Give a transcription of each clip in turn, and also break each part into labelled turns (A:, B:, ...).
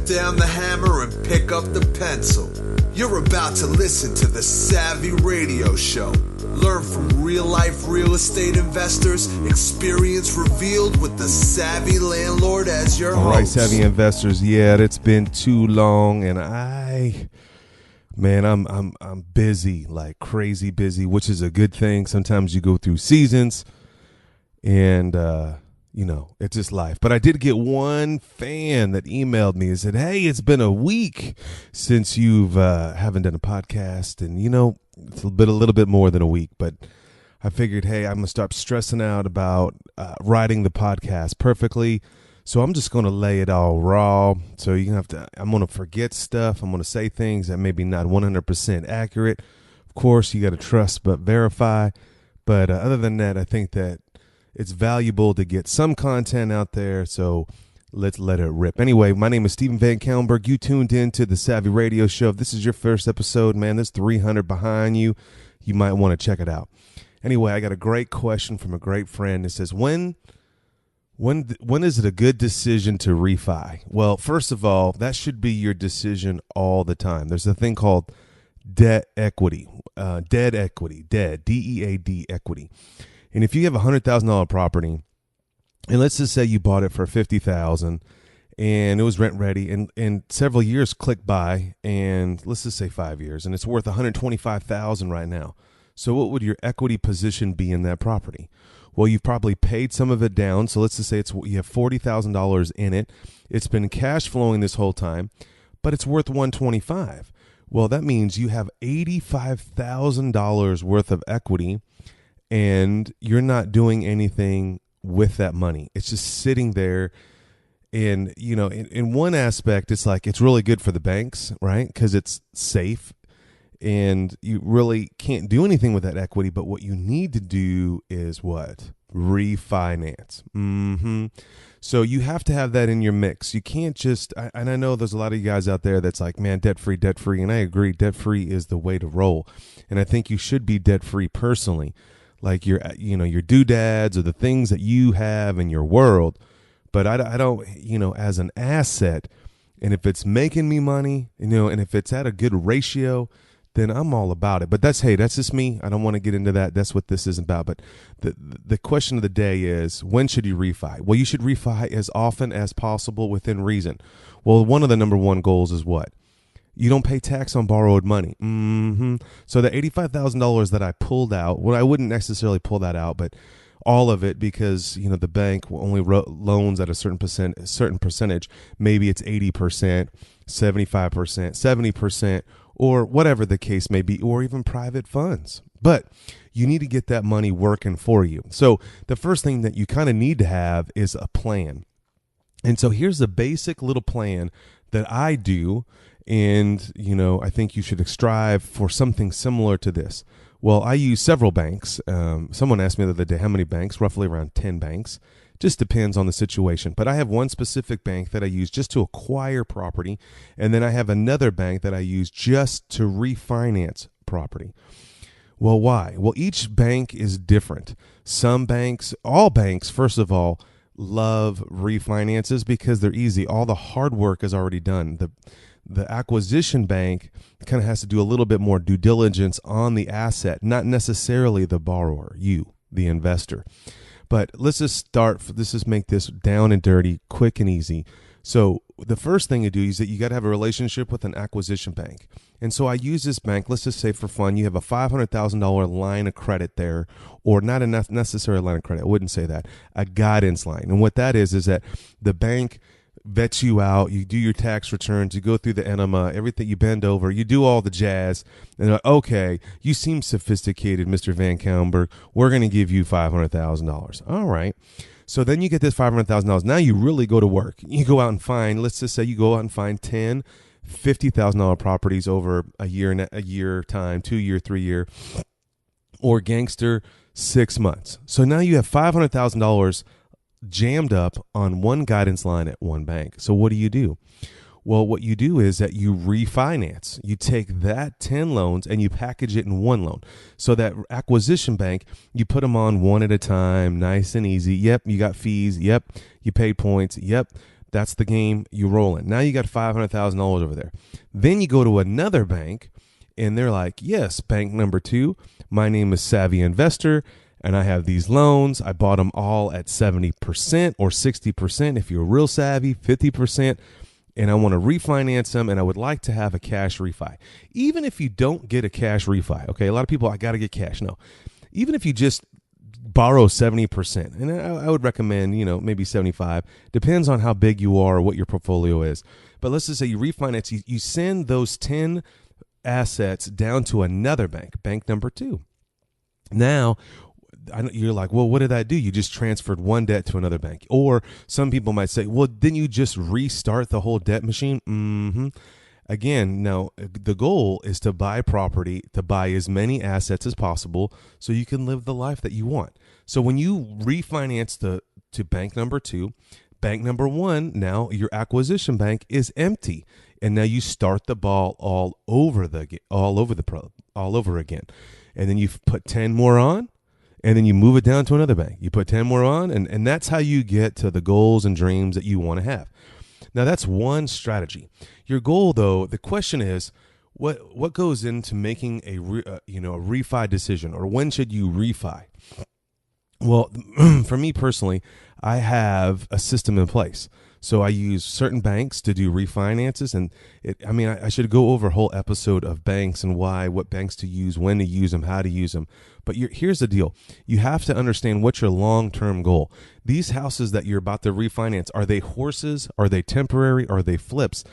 A: down the hammer and pick up the pencil. You're about to listen to the Savvy Radio Show. Learn from real-life real estate investors, experience revealed with the Savvy Landlord as your host.
B: All right, Savvy investors, yeah, it's been too long, and I'm busy, like crazy busy, which is a good thing. Sometimes you go through seasons, and it's just life. But I did get one fan that emailed me and said, "Hey, it's been a week since you've haven't done a podcast," and it's a little bit more than a week. But I figured, hey, I'm gonna stop stressing out about writing the podcast perfectly. So I'm just going to lay it all raw. So I'm going to forget stuff. I'm going to say things that maybe not 100% accurate. Of course, you got to trust but verify. But other than that, I think that it's valuable to get some content out there. So let's let it rip. Anyway, my name is Stephen VanCauwenbergh. You tuned in to the Savvy Radio Show. If this is your first episode, man, there's 300 behind you. You might want to check it out. Anyway, I got a great question from a great friend. It says, When is it a good decision to refi? Well, first of all, that should be your decision all the time. There's a thing called debt equity, DEAD equity. And if you have a $100,000 property, and let's just say you bought it for $50,000 and it was rent ready, and several years click by, and let's just say 5 years, and it's worth $125,000 right now. So what would your equity position be in that property? Well, you've probably paid some of it down. So let's just say you have $40,000 in it. It's been cash flowing this whole time, but it's worth $125,000. Well, that means you have $85,000 worth of equity, and you're not doing anything with that money. It's just sitting there. And, in one aspect, it's like it's really good for the banks, right? Because it's safe. And you really can't do anything with that equity, but what you need to do is what? Refinance. So you have to have that in your mix. You can't just, and I know there's a lot of you guys out there that's like, man, debt-free, and I agree, debt-free is the way to roll. And I think you should be debt-free personally, like your doodads or the things that you have in your world. But I don't, as an asset, and if it's making me money, and if it's at a good ratio, then I'm all about it. But that's just me. I don't want to get into that. That's what this is about. But the question of the day is, when should you refi? Well, you should refi as often as possible within reason. Well, one of the number one goals is what? You don't pay tax on borrowed money. So the $85,000 that I pulled out, well, I wouldn't necessarily pull that out, but all of it, because the bank only loans at a certain percentage. Maybe it's 80%, 75%, 70%, or whatever the case may be, or even private funds. But you need to get that money working for you. So the first thing that you kind of need to have is a plan. And so here's a basic little plan that I do. And, I think you should strive for something similar to this. Well, I use several banks. Someone asked me the other day, how many banks? Roughly around 10 banks. Just depends on the situation. But I have one specific bank that I use just to acquire property. And then I have another bank that I use just to refinance property. Well, why? Well, each bank is different. All banks, first of all, love refinances because they're easy. All the hard work is already done. The acquisition bank kind of has to do a little bit more due diligence on the asset, not necessarily the borrower, you, the investor. But let's just make this down and dirty, quick and easy. So the first thing you do is that you got to have a relationship with an acquisition bank. And so I use this bank, let's just say for fun, you have a $500,000 line of credit there, or not a necessary line of credit, I wouldn't say that, a guidance line. And what that is that the bank vets you out, you do your tax returns, you go through the enema, everything, you bend over, you do all the jazz, and they're like, okay, you seem sophisticated, Mr. VanCauwenbergh, we're going to give you $500,000. All right. So then you get this $500,000. Now you really go to work. You go out and find, let's just say you go out and find 10, $50,000 properties over a year time, 2 year, 3 year, or gangster 6 months. So now you have $500,000 jammed up on one guidance line at one bank. So what do? Well, what you do is that you refinance. You take that 10 loans and you package it in one loan. So that acquisition bank, you put them on one at a time, nice and easy. Yep, you got fees. Yep, you paid points. Yep, That's the game you roll in. Now you got $500,000 over there. Then you go to another bank, and they're like, yes, bank number 2, my name is Savvy Investor, and I have these loans. I bought them all at 70% or 60% if you're real savvy, 50%, and I want to refinance them, and I would like to have a cash refi. Even if you don't get a cash refi, okay, a lot of people, I got to get cash. No, even if you just borrow 70%, and I would recommend, maybe 75, depends on how big you are or what your portfolio is. But let's just say you refinance, you send those 10 assets down to another bank, bank number 2. Now, you're like, well, what did that do? You just transferred one debt to another bank. Or some people might say, well, didn't you just restart the whole debt machine? Again, no, the goal is to buy property, to buy as many assets as possible so you can live the life that you want. So when you refinance to bank number 2, bank number 1, now your acquisition bank is empty. And now you start the ball all over again. And then you put 10 more on. And then you move it down to another bank. You put 10 more on, and that's how you get to the goals and dreams that you want to have. Now, that's one strategy. Your goal, though, the question is, what goes into making a refi decision, or when should you refi? Well, for me personally, I have a system in place. So I use certain banks to do refinances, and I should go over a whole episode of banks and what banks to use, when to use them, how to use them. But here's the deal. You have to understand what's your long-term goal. These houses that you're about to refinance, are they horses? Are they temporary? Are they flips?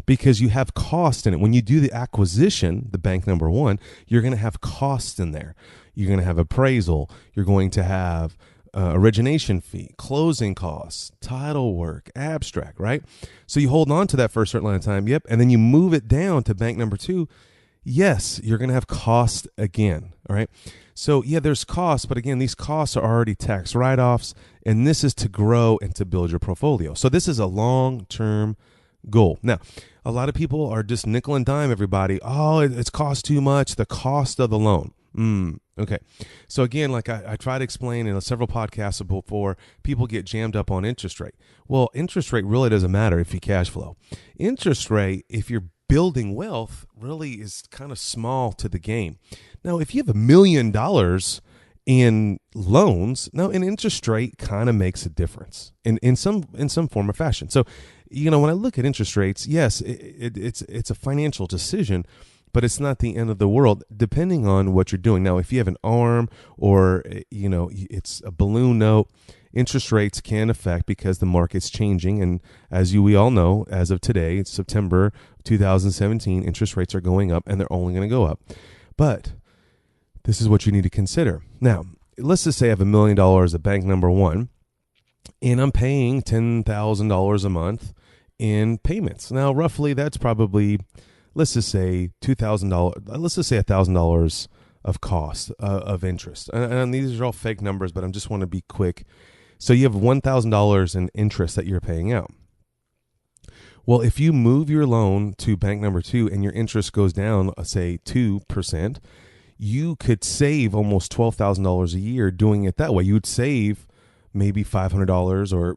B: Because you have cost in it. When you do the acquisition, the bank number 1, you're going to have costs in there. You're going to have appraisal. You're going to have origination fee, closing costs, title work, abstract, right? So you hold on to that for a certain amount of time. Yep. And then you move it down to bank number 2. Yes, you're going to have cost again. All right. So yeah, there's costs, but again, these costs are already tax write-offs, and this is to grow and to build your portfolio. So this is a long-term goal. Now, a lot of people are just nickel and dime everybody. Oh, it's cost too much. The cost of the loan. Okay. So again, like I tried to explain in several podcasts before, people get jammed up on interest rate. Well, interest rate really doesn't matter if you cash flow. Interest rate, if you're building wealth, really is kind of small to the game. Now, if you have $1 million in loans, now an interest rate kind of makes a difference in some form or fashion. So, when I look at interest rates, yes, it's a financial decision, but it's not the end of the world, depending on what you're doing. Now, if you have an ARM or, it's a balloon note, interest rates can affect because the market's changing. And as we all know, as of today, it's September 2017, interest rates are going up, and they're only going to go up. But this is what you need to consider. Now, let's just say I have $1 million at bank number 1, and I'm paying $10,000 a month in payments. Now, roughly, that's probably, let's just say $2,000. Let's just say $1,000 of cost of interest. And these are all fake numbers, but I just want to be quick. So you have $1,000 in interest that you're paying out. Well, if you move your loan to bank number 2 and your interest goes down, say 2%, you could save almost $12,000 a year doing it that way. You would save maybe $500 or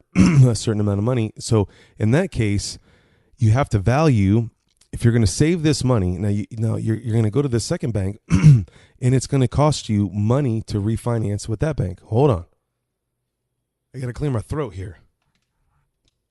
B: a certain amount of money. So in that case, you have to value, if you're going to save this money, now you're going to go to the second bank and it's going to cost you money to refinance with that bank. Hold on. I got to clear my throat here.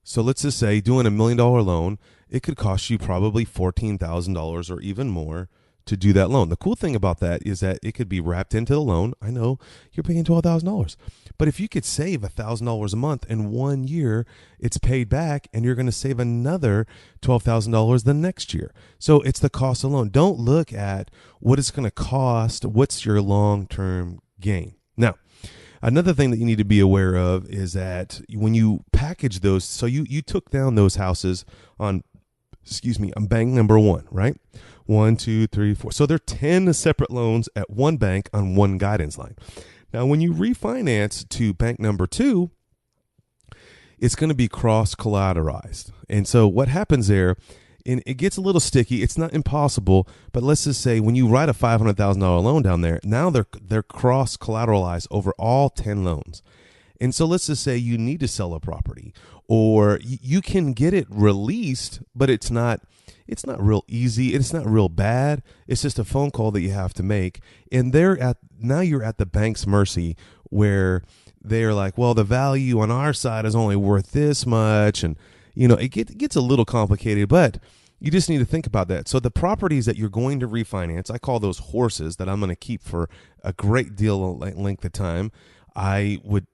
B: So let's just say doing $1 million loan, it could cost you probably $14,000 or even more to do that loan. The cool thing about that is that it could be wrapped into the loan. I know you're paying $12,000, but if you could save $1,000 a month in 1 year, it's paid back, and you're going to save another $12,000 the next year. So it's the cost of the loan. Don't look at what it's going to cost. What's your long-term gain? Now, another thing that you need to be aware of is that when you package those, so you took down those houses on bank number 1, right? 1, 2, 3, 4. So there are 10 separate loans at one bank on one guidance line. Now, when you refinance to bank number 2, it's going to be cross-collateralized. And so what happens there, and it gets a little sticky. It's not impossible, but let's just say when you write a $500,000 loan down there, now they're cross-collateralized over all 10 loans. And so let's just say you need to sell a property, or you can get it released, but it's not real easy. It's not real bad. It's just a phone call that you have to make. And now you're at the bank's mercy, where they're like, well, the value on our side is only worth this much. And, it gets a little complicated, but you just need to think about that. So the properties that you're going to refinance, I call those horses that I'm going to keep for a great deal of length of time. I would,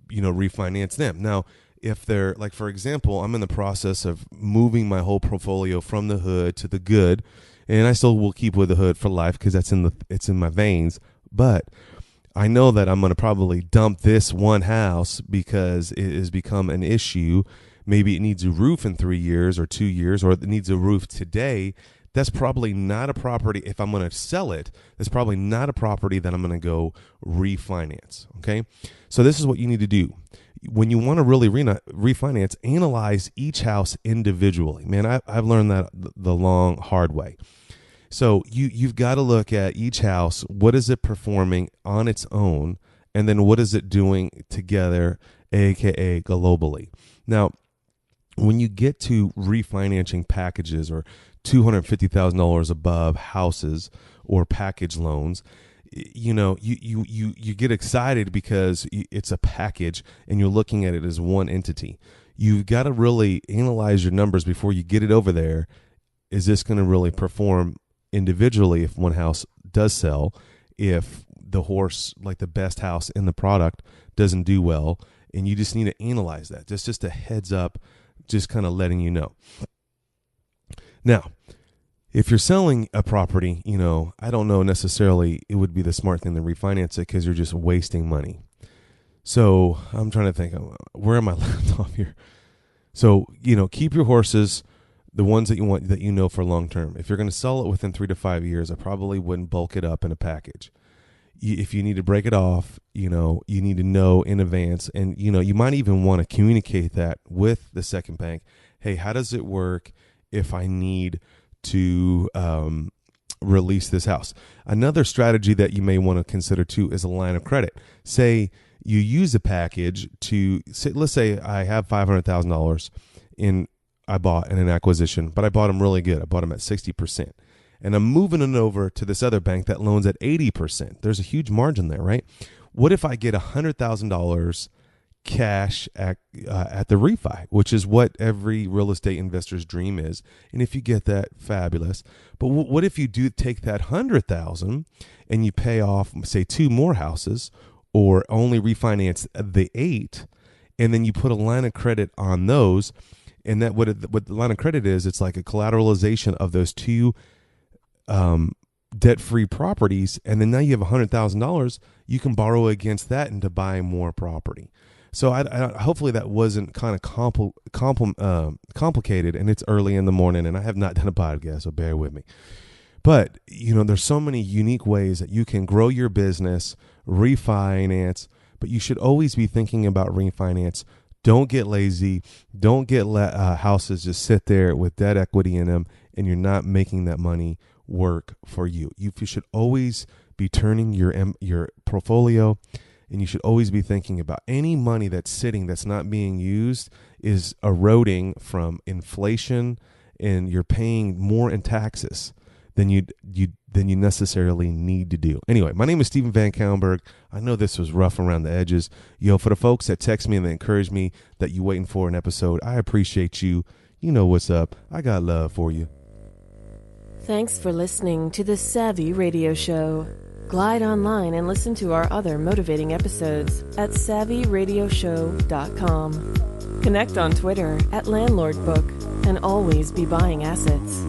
B: refinance them. Now, if they're like, for example, I'm in the process of moving my whole portfolio from the hood to the good, and I still will keep with the hood for life because it's in my veins. But I know that I'm going to probably dump this one house because it has become an issue. Maybe it needs a roof in 3 years or 2 years, or it needs a roof today. That's probably not a property. If I'm going to sell it, that's probably not a property that I'm going to go refinance. Okay. So this is what you need to do. When you want to really refinance, analyze each house individually. Man, I've learned that the long, hard way. So you've got to look at each house. What is it performing on its own? And then what is it doing together, AKA globally? Now, when you get to refinancing packages or $250,000 above houses or package loans, you get excited because it's a package and you're looking at it as one entity. You've got to really analyze your numbers before you get it over there. Is this going to really perform individually if one house does sell? If the horse, like the best house in the product, doesn't do well, and you just need to analyze that. That's just a heads up, just kind of letting you know. Now, if you're selling a property, I don't know necessarily it would be the smart thing to refinance it because you're just wasting money. So I'm trying to think, where am I left off here? So, keep your horses, the ones that you want, that for long term. If you're going to sell it within 3 to 5 years, I probably wouldn't bulk it up in a package. If you need to break it off, you need to know in advance. And, you might even want to communicate that with the second bank. Hey, how does it work if I need to release this house? Another strategy that you may want to consider too is a line of credit. Say you use a package let's say I have $500,000 I bought in an acquisition, but I bought them really good. I bought them at 60%. And I'm moving it over to this other bank that loans at 80%. There's a huge margin there, right? What if I get $100,000 cash at the refi, which is what every real estate investor's dream is? And if you get that, fabulous. But what if you do take that $100,000 and you pay off, say, 2 more houses, or only refinance the 8, and then you put a line of credit on those? And that what the line of credit is, it's like a collateralization of those 2 debt-free properties, and then now you have $100,000 you can borrow against that and to buy more property. So I hopefully that wasn't kind of complicated, and it's early in the morning, and I have not done a podcast, so bear with me. But there's so many unique ways that you can grow your business, refinance, but you should always be thinking about refinance. Don't get lazy. Don't get houses just sit there with debt equity in them, and you're not making that money work for you. You should always be turning your portfolio, and you should always be thinking about any money that's sitting that's not being used is eroding from inflation, and you're paying more in taxes than you necessarily need to do. Anyway, my name is Stephen VanCauwenbergh. I know this was rough around the edges. For the folks that text me and that encourage me that you waiting for an episode, I appreciate you. You know what's up. I got love for you.
C: Thanks for listening to the Savvy Radio Show. Glide online and listen to our other motivating episodes at savvyradioshow.com. Connect on Twitter at LandlordBook, and always be buying assets.